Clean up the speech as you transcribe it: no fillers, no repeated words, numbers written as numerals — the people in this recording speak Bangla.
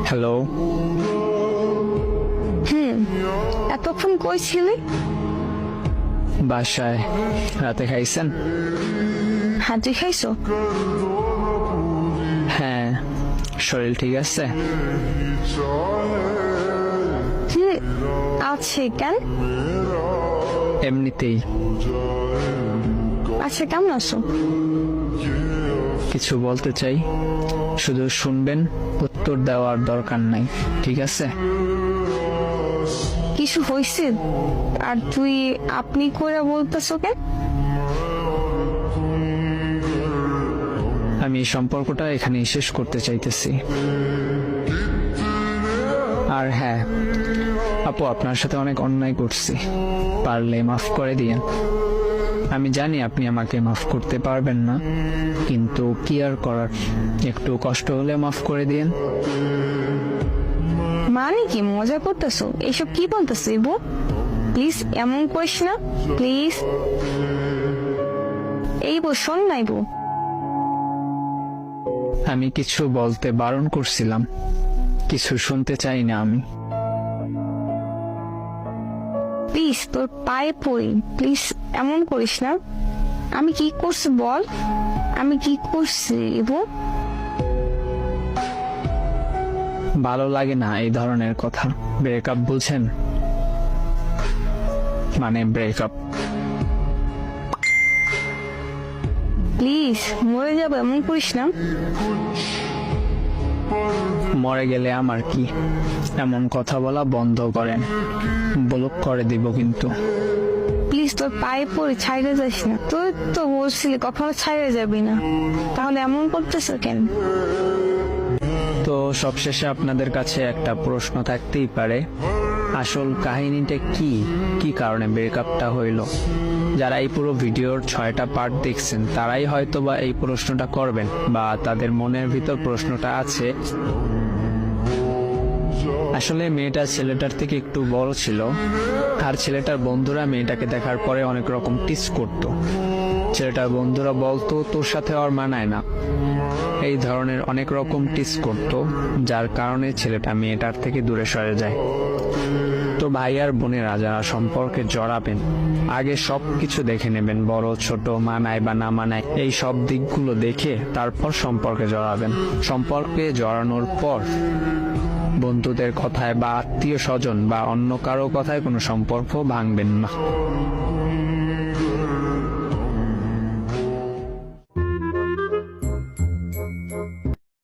হ্যালো, এতক্ষণ কই ছিলি? বাসায়। রাতে খাইছেন? হ্যাঁ, তুই খাইছো? হ্যাঁ। শরীর ঠিক আছে? আছে। কেন? এমনিতেই। আচ্ছা, কেমন আছো? কিছু বলতে চাই, শুধু শুনবেন, উত্তর দেওয়ার দরকার নাই, ঠিক আছে? কিছু হয়েছে? আর তুই আপনি করে বলতেছো কেন? আমি এই সম্পর্কটা এখানেই শেষ করতে চাইতেছি। আর হ্যাঁ আপু, আপনার সাথে অনেক অন্যায় করছি, পারলে মাফ করে দিয়েন। আমি জানি আপনি আমাকে মাফ করতে পারবেন না, কিন্তু কি আর করার, একটু কষ্ট হলে মাফ করে দিয়েন। মানে কি মজা করতেছো? এইসব কি বলতেছো ইবু? প্লিজ এমন করিস না, প্লিজ। এই বউ, শোন না ইবু। আমি কিছু বলতে বারণ করছিলাম, কিছু শুনতে চাই না আমি। প্লিজ, তোর পায়ে পড়ি, প্লিজ এমন করিস না। আমি কি করছি বল? আমি কি করছি ইবু? ভালো লাগে না এই ধরনের কথা। ব্রেকআপ বুঝেন? মানে ব্রেকআপ। প্লিজ, মরে যাবো, এমন করিস না। মরে গেলে আমার কি? এমন কথা বলা বন্ধ করেন, ব্লক করে দিব কিন্তু। প্লিজ, তোর পায়ে পড়ে ছাইড়ে যাস না। তুই তো বলছিলি কখনো ছাইড়ে যাবি না, তাহলে এমন করতেছ কেন? তো সবশেষে আপনাদের কাছে একটা প্রশ্ন থাকতেই পারে, আসল কাহিনীটা কি, কি কারণে ব্রেকআপটা হইল? যারা এই পুরো ভিডিওর 6টা পার্ট দেখছেন তারাই হয়তো বা এই প্রশ্নটা করবেন, বা তাদের মনের ভিতর প্রশ্নটা আছে। আসলে মেয়েটা ছেলেটার থেকে একটু বড় ছিল, আর ছেলেটার বন্ধুরা মেয়েটাকে দেখার পরে অনেক রকম টিস করত। ছেলেটার বন্ধুরা বলতো তোর সাথে আর মানায় না, এই ধরনের অনেক রকম টিস করত, যার কারণে ছেলেটা মেয়েটার থেকে দূরে সরে যায়। তো ভাই আর বোনেরা যারা সম্পর্কে জড়াবেন, আগে সবকিছু দেখে নেবেন, বড় ছোট, মানায় বা না মানায়, এই সব দিকগুলো দেখে তারপর সম্পর্কে জড়াবেন। সম্পর্কে জড়ানোর পর বন্ধুদের কথায় বা আত্মীয় স্বজন বা অন্য কারো কথায় কোনো সম্পর্ক ভাঙবেন না।